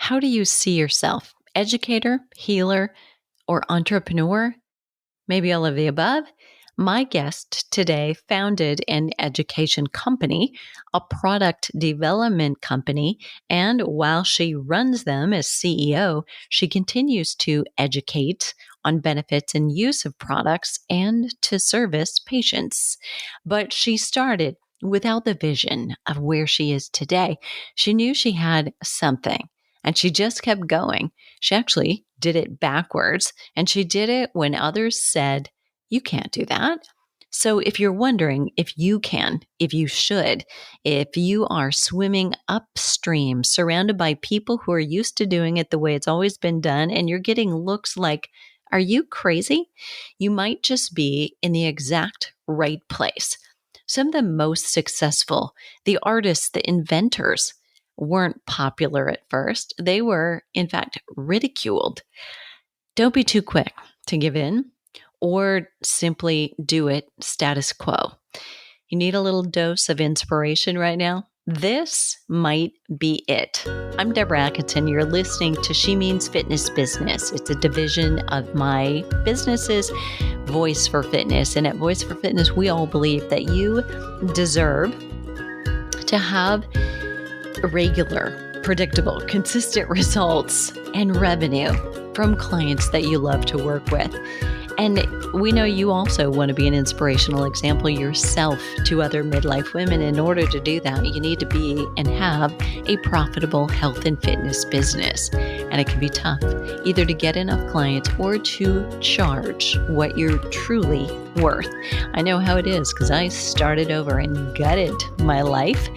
How do you see yourself? Educator, healer, or entrepreneur? Maybe all of the above? My guest today founded an education company, a product development company, and while she runs them as CEO, she continues to educate on benefits and use of products and to service patients. But she started without the vision of where she is today. She knew she had something and she just kept going. She actually did it backwards, and she did it when others said, you can't do that. So if you're wondering if you can, if you should, if you are swimming upstream, surrounded by people who are used to doing it the way it's always been done, and you're getting looks like, are you crazy? You might just be in the exact right place. Some of the most successful, the artists, the inventors, weren't popular at first. They were, in fact, ridiculed. Don't be too quick to give in or simply do it status quo. You need a little dose of inspiration right now? This might be it. I'm Deborah Atkinson. You're listening to She Means Fitness Business. It's a division of my business's Voice for Fitness. And at Voice for Fitness, we all believe that you deserve to have regular, predictable, consistent results and revenue from clients that you love to work with. And we know you also want to be an inspirational example yourself to other midlife women. In order to do that, you need to be and have a profitable health and fitness business. And it can be tough either to get enough clients or to charge what you're truly worth. I know how it is because I started over and gutted my life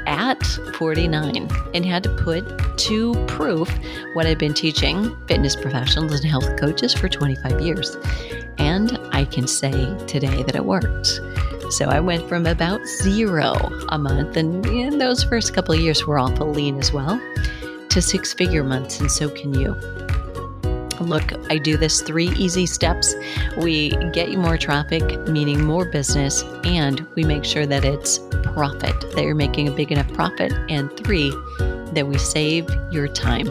at 49 and had to put to proof what I've been teaching fitness professionals and health coaches for 25 years. And I can say today that it worked. So I went from about 0 a month, and in those first couple of years were awful lean as well, to 6-figure months, and so can you. Look, I do this 3 easy steps. We get you more traffic, meaning more business, and we make sure that it's profit, that you're making a big enough profit. And 3, that we save your time.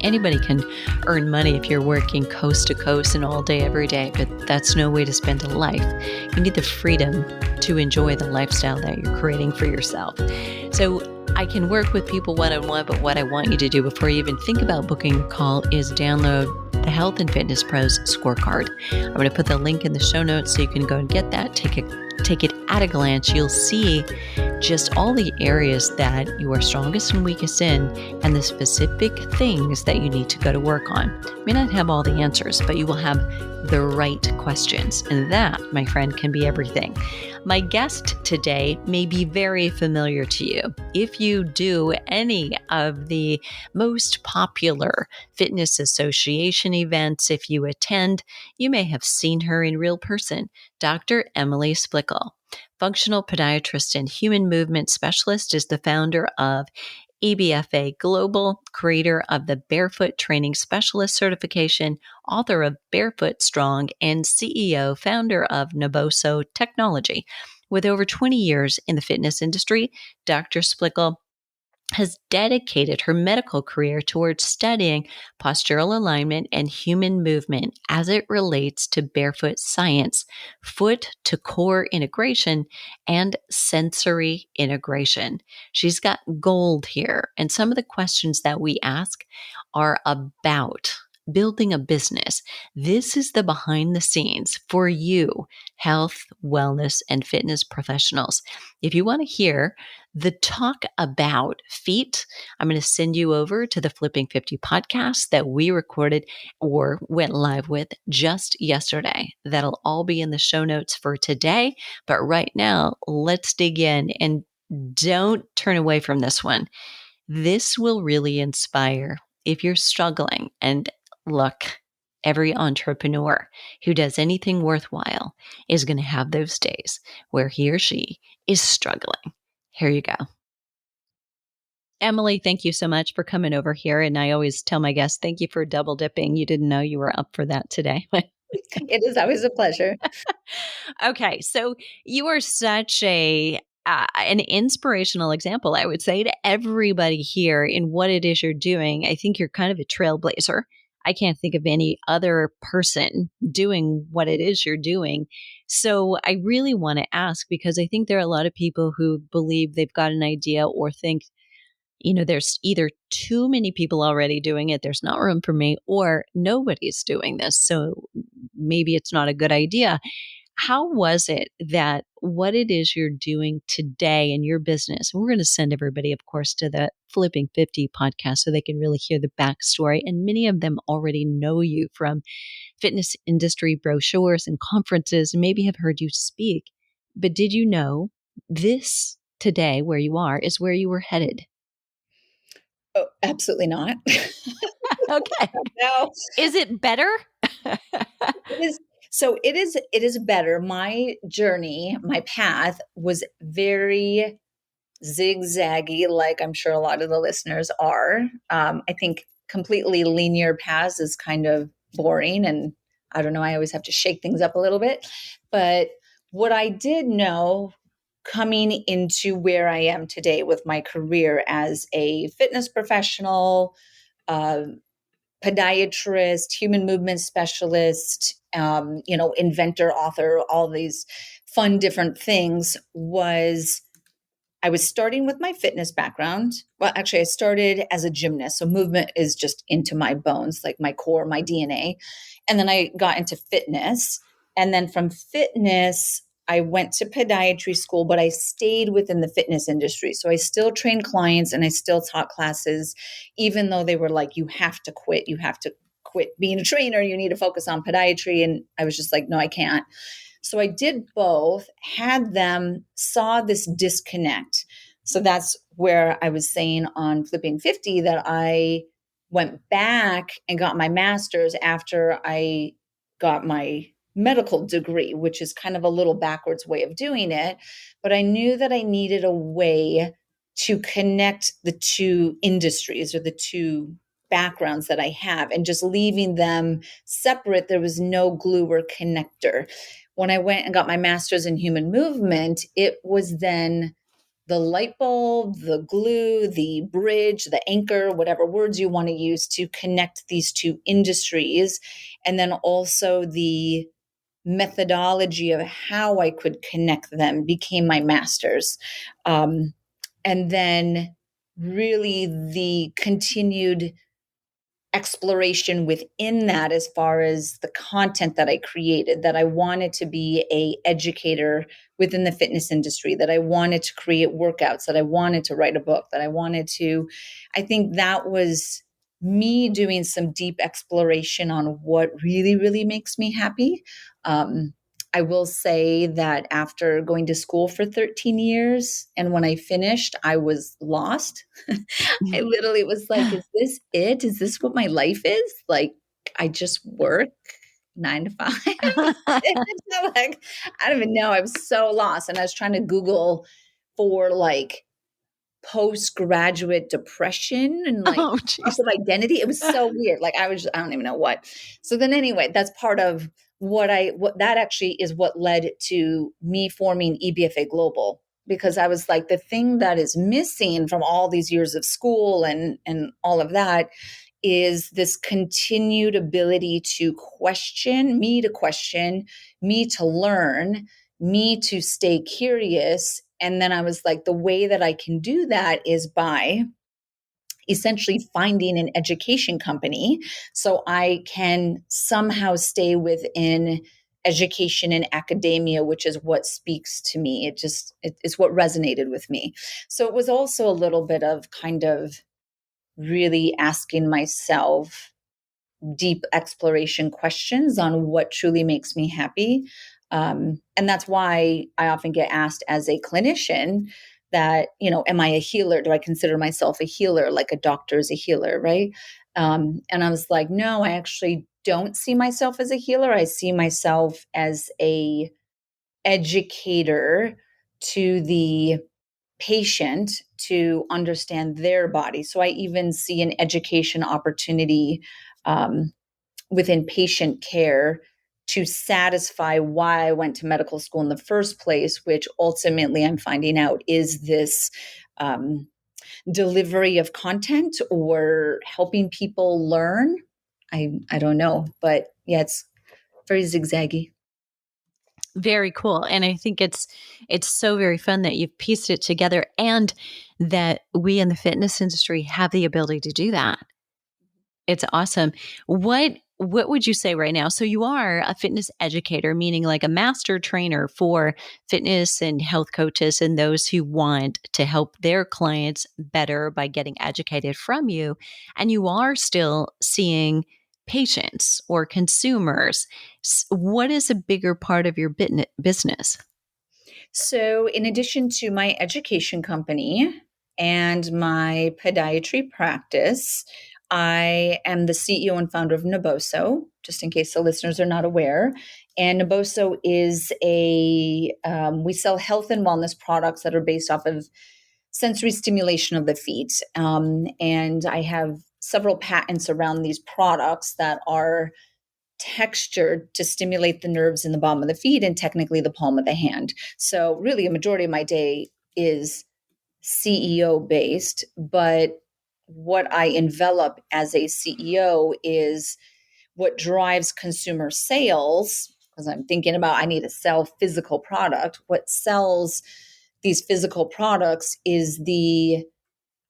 Anybody can earn money if you're working coast to coast and all day, every day, but that's no way to spend a life. You need the freedom to enjoy the lifestyle that you're creating for yourself. So I can work with people one-on-one, but what I want you to do before you even think about booking a call is download the Health and Fitness Pros scorecard. I'm going to put the link in the show notes so you can go and get that. Take it at a glance. You'll see just all the areas that you are strongest and weakest in and the specific things that you need to go to work on. You may not have all the answers, but you will have the right questions. And that, my friend, can be everything. My guest today may be very familiar to you. If you do any of the most popular fitness association events, if you attend, you may have seen her in real person, Dr. Emily Splichal. Functional podiatrist and human movement specialist, is the founder of EBFA Global, creator of the Barefoot Training Specialist certification, author of Barefoot Strong, and CEO, founder of Naboso Technology. With over 20 years in the fitness industry, Dr. Splichal has dedicated her medical career towards studying postural alignment and human movement as it relates to barefoot science, foot to core integration, and sensory integration. She's got gold here, and some of the questions that we ask are about building a business. This is the behind the scenes for you, health, wellness, and fitness professionals. If you want to hear the talk about feet, I'm going to send you over to the Flipping 50 podcast that we recorded or went live with just yesterday. That'll all be in the show notes for today. But right now, let's dig in, and don't turn away from this one. This will really inspire if you're struggling. And look, every entrepreneur who does anything worthwhile is going to have those days where he or she is struggling. Here you go. Emily, thank you so much for coming over here. And I always tell my guests, thank you for double dipping. You didn't know you were up for that today. It is always a pleasure. Okay. So you are such a an inspirational example, I would say, to everybody here in what it is you're doing. I think you're kind of a trailblazer. I can't think of any other person doing what it is you're doing. So I really want to ask, because I think there are a lot of people who believe they've got an idea or think, there's either too many people already doing it, there's not room for me, or nobody's doing this. So maybe it's not a good idea. How was it that what it is you're doing today in your business? We're going to send everybody, of course, to the Flipping 50 podcast so they can really hear the backstory. And many of them already know you from fitness industry brochures and conferences, and maybe have heard you speak. But did you know this today, where you are, is where you were headed? Oh, absolutely not. Okay. No, Is it better? it is. So it is better. My journey, my path was very zigzaggy, like I'm sure a lot of the listeners are. I think completely linear paths is kind of boring. And I don't know, I always have to shake things up a little bit. But what I did know coming into where I am today with my career as a fitness professional, uh, podiatrist, human movement specialist, inventor, author, all these fun different things was I was starting with my fitness background. Well, actually, I started as a gymnast. So movement is just into my bones, like my core, my DNA. And then I got into fitness. And then from fitness, I went to podiatry school, but I stayed within the fitness industry. So I still trained clients and I still taught classes, even though they were like, you have to quit. You have to quit being a trainer. You need to focus on podiatry. And I was just like, no, I can't. So I did both, had them, saw this disconnect. So that's where I was saying on Flipping 50 that I went back and got my master's after I got my medical degree, which is kind of a little backwards way of doing it. But I knew that I needed a way to connect the two industries or the two backgrounds that I have, and just leaving them separate, there was no glue or connector. When I went and got my master's in human movement, it was then the light bulb, the glue, the bridge, the anchor, whatever words you want to use to connect these two industries. And then also the methodology of how I could connect them became my master's. And then really the continued exploration within that, as far as the content that I created, that I wanted to be a educator within the fitness industry, that I wanted to create workouts, that I wanted to write a book, that I wanted to, I think that was me doing some deep exploration on what really, really makes me happy. I will say that after going to school for 13 years, and when I finished, I was lost. I literally was like, is this it? Is this what my life is? Like, I just work 9 to 5. Like, I don't even know. I was so lost. And I was trying to Google for like postgraduate depression and like Oh, loss geez. of identity. It was so weird. Like I don't even know what. So then anyway, that's part of what that actually is what led to me forming EBFA Global, because I was like, the thing that is missing from all these years of school and all of that is this continued ability to question, me to learn, me to stay curious. And then I was like, the way that I can do that is by essentially finding an education company so I can somehow stay within education and academia, which is what speaks to me. It's what resonated with me. So it was also a little bit of kind of really asking myself deep exploration questions on what truly makes me happy. And that's why I often get asked as a clinician that, am I a healer? Do I consider myself a healer? Like a doctor is a healer, right? And I was like, no, I actually don't see myself as a healer. I see myself as a educator to the patient to understand their body. So I even see an education opportunity um, within patient care to satisfy why I went to medical school in the first place, which ultimately I'm finding out is this delivery of content or helping people learn. I don't know, but yeah, it's very zigzaggy. Very cool. And I think it's so very fun that you've pieced it together and that we in the fitness industry have the ability to do that. It's awesome. What would you say right now? So you are a fitness educator, meaning like a master trainer for fitness and health coaches and those who want to help their clients better by getting educated from you. And you are still seeing patients or consumers. What is a bigger part of your business? So, in addition to my education company and my podiatry practice, I am the CEO and founder of Naboso, just in case the listeners are not aware. And Naboso is we sell health and wellness products that are based off of sensory stimulation of the feet. And I have several patents around these products that are textured to stimulate the nerves in the bottom of the feet and technically the palm of the hand. So, really, a majority of my day is CEO based, but what I envelop as a CEO is what drives consumer sales. Because I'm thinking about, I need to sell physical product. What sells these physical products is the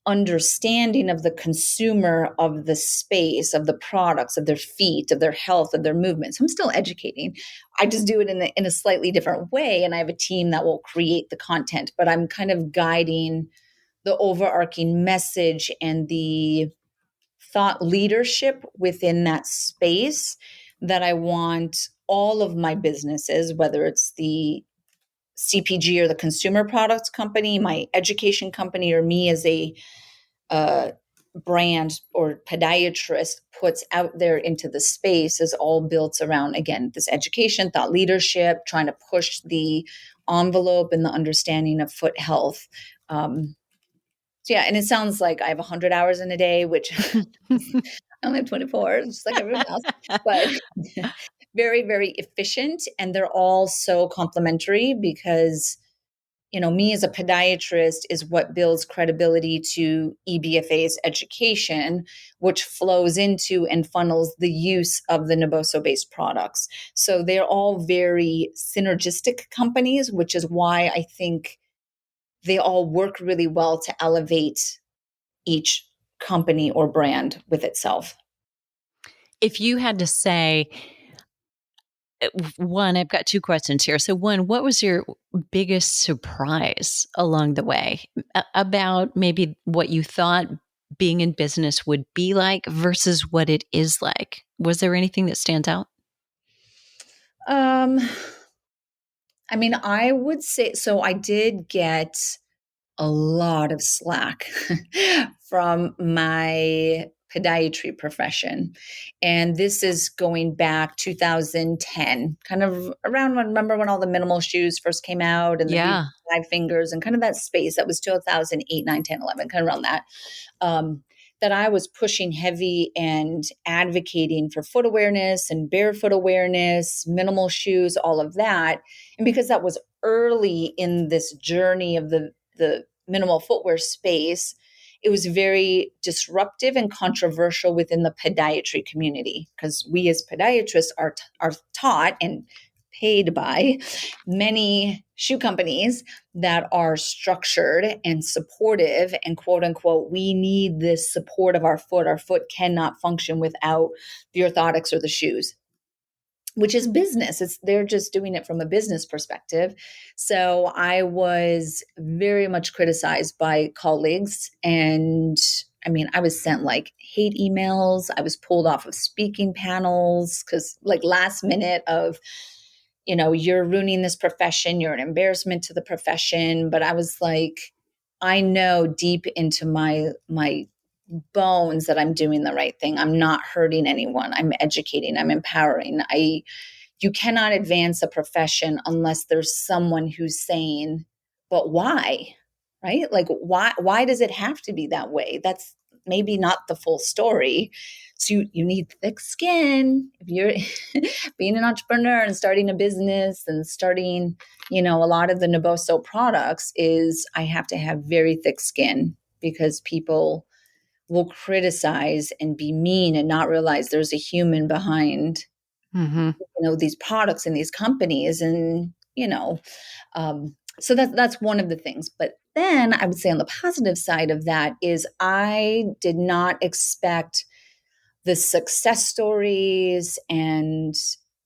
understanding of the consumer, of the space, of the products, of their feet, of their health, of their movements. I'm still educating. I just do it in a slightly different way. And I have a team that will create the content, but I'm kind of guiding the overarching message and the thought leadership within that space that I want all of my businesses, whether it's the CPG or the consumer products company, my education company, or me as a brand or podiatrist puts out there into the space is all built around, again, this education, thought leadership, trying to push the envelope and the understanding of foot health. So yeah, and it sounds like I have 100 hours in a day, which I only have 24, just like everyone else, but very, very efficient. And they're all so complementary because me as a podiatrist is what builds credibility to EBFA's education, which flows into and funnels the use of the Naboso based products. So they're all very synergistic companies, which is why I think they all work really well to elevate each company or brand with itself. If you had to say, one, I've got two questions here. So, one, what was your biggest surprise along the way about maybe what you thought being in business would be like versus what it is like? Was there anything that stands out? Um, I mean, I would say so. I did get a lot of slack from my podiatry profession. And this is going back 2010, kind of around when, remember when all the minimal shoes first came out and the big Yeah. 5 fingers and kind of that space that was 2008, 9, 10, 11, kind of around that. That I was pushing heavy and advocating for foot awareness and barefoot awareness, minimal shoes, all of that. And because that was early in this journey of the minimal footwear space, it was very disruptive and controversial within the podiatry community because we as podiatrists are taught and paid by many shoe companies that are structured and supportive and quote unquote, we need this support of our foot. Our foot cannot function without the orthotics or the shoes, which is business. They're just doing it from a business perspective. So I was very much criticized by colleagues. And I mean, I was sent like hate emails. I was pulled off of speaking panels because like last minute of, you're ruining this profession. You're an embarrassment to the profession. But I was like, I know deep into my bones that I'm doing the right thing. I'm not hurting anyone. I'm educating. I'm empowering. You cannot advance a profession unless there's someone who's saying, but why? Right? Like why does it have to be that way? That's maybe not the full story. So you need thick skin if you're being an entrepreneur and starting a business and starting, a lot of the Naboso products is I have to have very thick skin because people will criticize and be mean and not realize there's a human behind, Mm-hmm. these products and these companies. And, so that's one of the things. But then I would say on the positive side of that is I did not expect the success stories and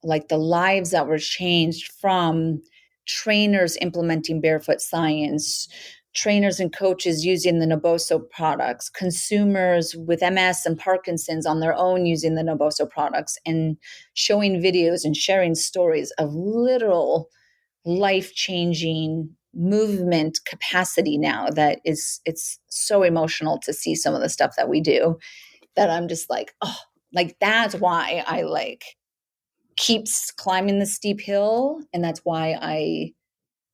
like the lives that were changed from trainers implementing barefoot science, trainers and coaches using the Naboso products, consumers with MS and Parkinson's on their own using the Naboso products, and showing videos and sharing stories of literal life-changing movement capacity now that it's so emotional to see some of the stuff that we do that I'm just like, oh, like that's why I like keeps climbing the steep hill. And that's why I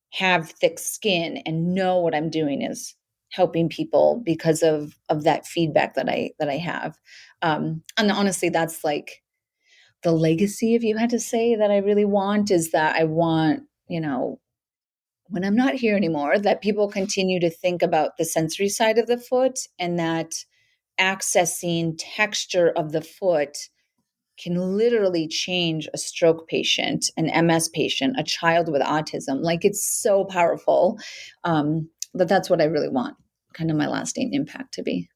have thick skin and know what I'm doing is helping people because of that feedback that I have. And honestly, that's like the legacy, if you had to say, that I really want is that I want, when I'm not here anymore, that people continue to think about the sensory side of the foot and that accessing texture of the foot can literally change a stroke patient, an MS patient, a child with autism. Like it's so powerful. But that's what I really want, kind of my lasting impact to be.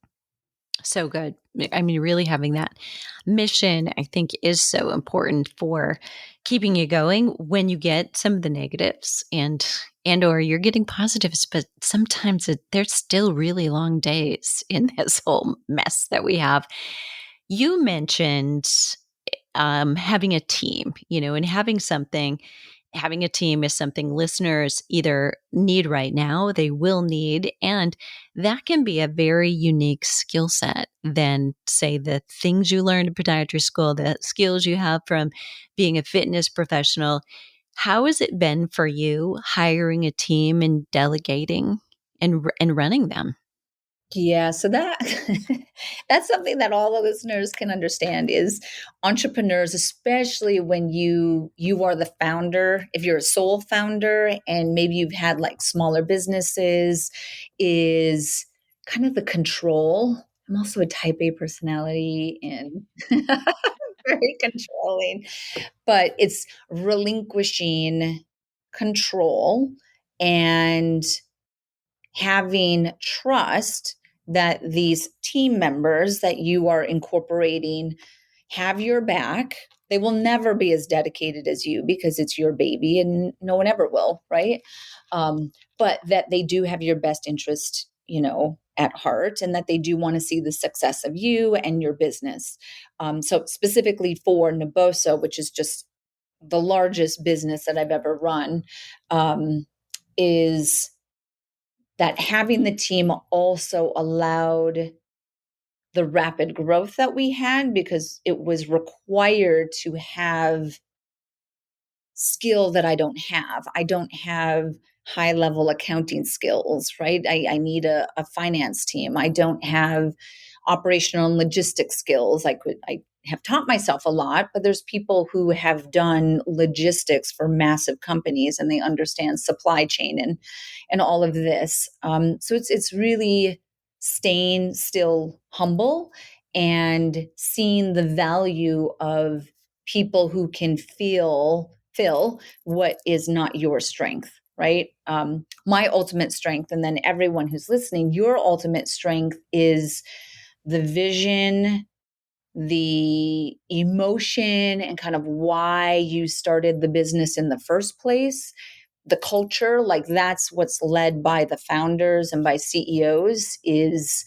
So good. I mean, really having that mission, I think, is so important for keeping you going when you get some of the negatives and or you're getting positives, but sometimes there's still really long days in this whole mess that we have. You mentioned having a team, and having a team is something listeners either need right now, they will need, and that can be a very unique skill set than, say, the things you learned in podiatry school, the skills you have from being a fitness professional. How has it been for you hiring a team and delegating and running them? Yeah, so that that's something that all the listeners can understand is entrepreneurs, especially when you are the founder, if you're a sole founder and maybe you've had like smaller businesses, is kind of the control. I'm also a type A personality and very controlling, but it's relinquishing control and having trust that these team members that you are incorporating have your back. They will never be as dedicated as you because it's your baby and no one ever will, right? But that they do have your best interest, at heart, and that they do want to see the success of you and your business. So specifically for Naboso, which is just the largest business that I've ever run, is that having the team also allowed the rapid growth that we had because it was required to have skill that I don't have. I don't have high level accounting skills, right? I need a finance team. I don't have operational and logistics skills. I have taught myself a lot, but there's people who have done logistics for massive companies and they understand supply chain and all of this. So it's really staying still humble and seeing the value of people who can fill what is not your strength, right? My ultimate strength, and then everyone who's listening, your ultimate strength is the vision, the emotion, and kind of why you started the business in the first place. The culture, like that's what's led by the founders and by CEOs, is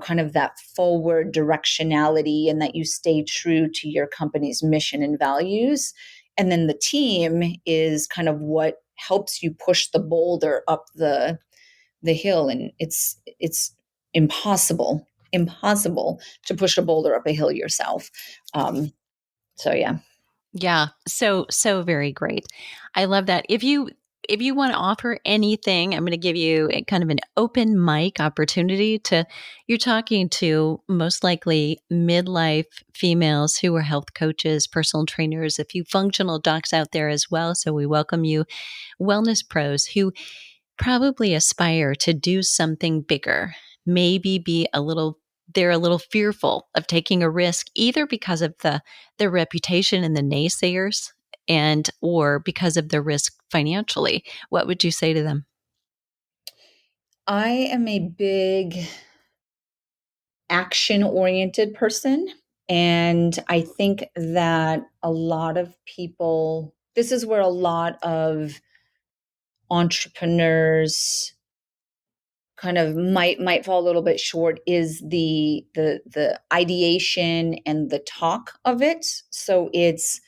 kind of that forward directionality and that you stay true to your company's mission and values. And then the team is kind of what helps you push the boulder up the hill. And it's impossible to push a boulder up a hill yourself. So yeah. Yeah, so very great. I love that. If you if you want to offer anything, I'm going to give you a kind of an open mic opportunity to, you're talking to most likely midlife females who are health coaches, personal trainers, a few functional docs out there as well. So we welcome you, wellness pros who probably aspire to do something bigger, maybe be a little, they're a little fearful of taking a risk, either because of the reputation and the naysayers, and or because of the risk financially. What would you say to them? I am a big action oriented person. And I think that a lot of people, this is where a lot of entrepreneurs kind of might fall a little bit short, is the ideation and the talk of it. So it's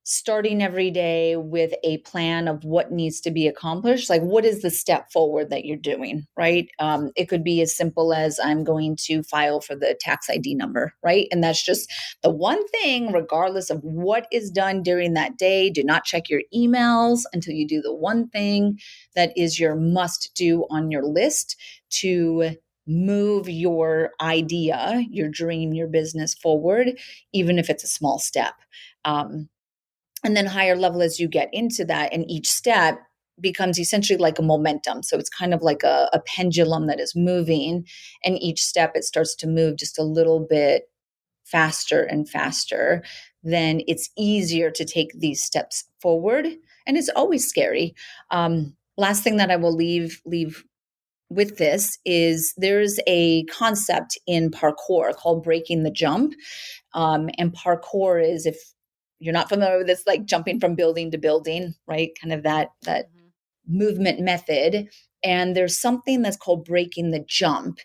starting every day with a plan of what needs to be accomplished. Like, what is the step forward that you're doing, right? It could be as simple as, I'm going to file for the tax ID number, right? And that's just the one thing, regardless of what is done during that day. Do not check your emails until you do the one thing that is your must do on your list to move your idea, your dream, your business forward, even if it's a small step. And then higher level, as you get into that, and each step becomes essentially like a momentum. So it's kind of like a pendulum that is moving, and each step it starts to move just a little bit faster and faster. Then it's easier to take these steps forward, and it's always scary. Last thing that I will leave with this is, there's a concept in parkour called breaking the jump. And parkour is, if you're not familiar with this, like jumping from building to building, right? Kind of that movement method. And there's something that's called breaking the jump.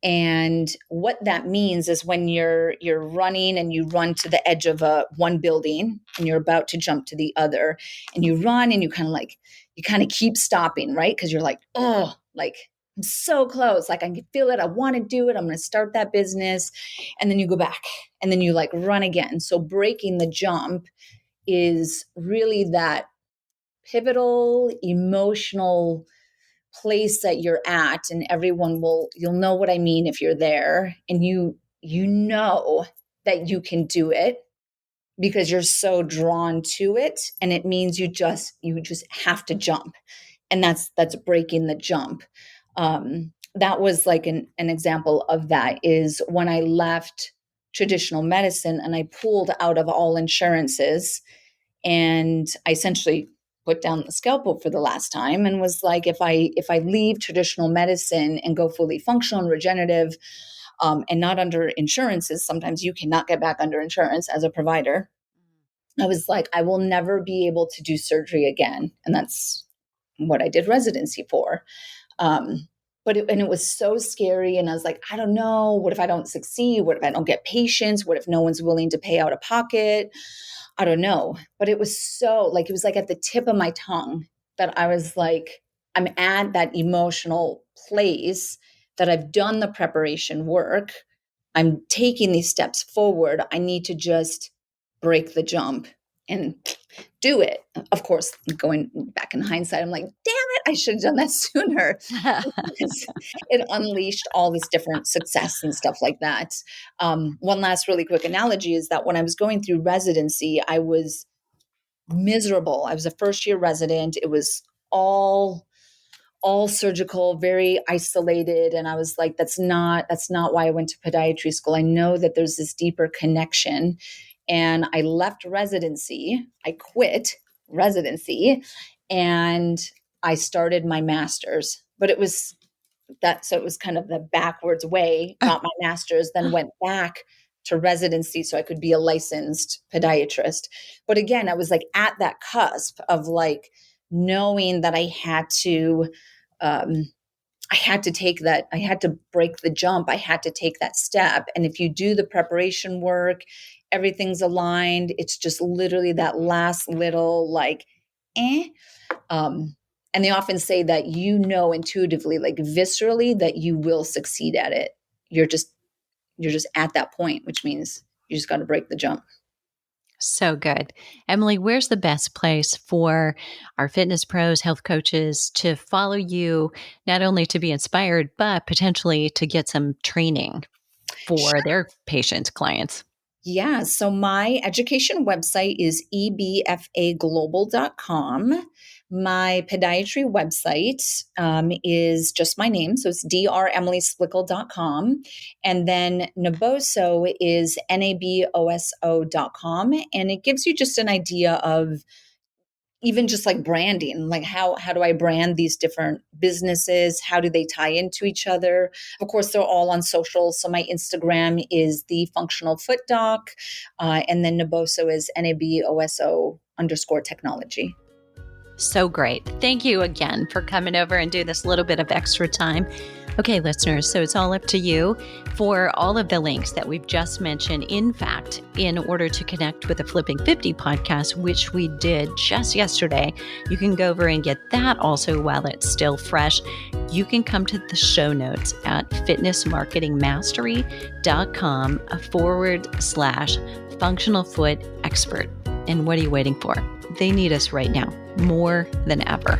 And what that means is, when you're running and you run to the edge of one building and you're about to jump to the other, and you run and you kind of keep stopping, right? Because you're like, oh, like, I'm so close. Like, I can feel it. I want to do it. I'm going to start that business. And then you go back and then you like run again. So breaking the jump is really that pivotal emotional place that you're at, and you'll know what I mean if you're there, and you know that you can do it because you're so drawn to it, and it means you just have to jump. And that's breaking the jump. That was like an example of that, is when I left traditional medicine and I pulled out of all insurances, and I essentially put down the scalpel for the last time, and was like, if I leave traditional medicine and go fully functional and regenerative, and not under insurances, sometimes you cannot get back under insurance as a provider. I was like, I will never be able to do surgery again. And that's what I did residency for. And it was so scary. And I was like, I don't know. What if I don't succeed? What if I don't get patients? What if no one's willing to pay out of pocket? I don't know. But it was so, like, it was like at the tip of my tongue, that I was like, I'm at that emotional place, that I've done the preparation work. I'm taking these steps forward. I need to just break the jump and do it. Of course, going back in hindsight, I'm like, damn it, I should have done that sooner. It unleashed all this different success and stuff like that. One last really quick analogy is that when I was going through residency, I was miserable. I was a first year resident. It was all surgical, very isolated. And I was like, that's not why I went to podiatry school. I know that there's this deeper connection. And I left residency. I quit residency and I started my master's. But it was so it was kind of the backwards way, got my master's, then went back to residency so I could be a licensed podiatrist. But again, I was like at that cusp of like knowing that I had to take that, I had to break the jump, I had to take that step. And if you do the preparation work, everything's aligned. It's just literally that last little like, eh. And they often say that intuitively, like viscerally, that you will succeed at it. You're just at that point, which means you just got to break the jump. So good. Emily, where's the best place for our fitness pros, health coaches to follow you, not only to be inspired, but potentially to get some training for their patients, clients? Yeah, so my education website is ebfaglobal.com. My podiatry website is just my name, so it's dremilysplichal.com. And then Naboso is naboso.com. And it gives you just an idea of even just like branding, like how do I brand these different businesses? How do they tie into each other? Of course, they're all on social. So my Instagram is the functional foot doc, and then Naboso is NABOSO_technology. So great. Thank you again for coming over and do this little bit of extra time. Okay, listeners, so it's all up to you for all of the links that we've just mentioned. In fact, in order to connect with the Flipping 50 podcast, which we did just yesterday, you can go over and get that also while it's still fresh. You can come to the show notes at fitnessmarketingmastery.com/functional foot expert. And what are you waiting for? They need us right now more than ever.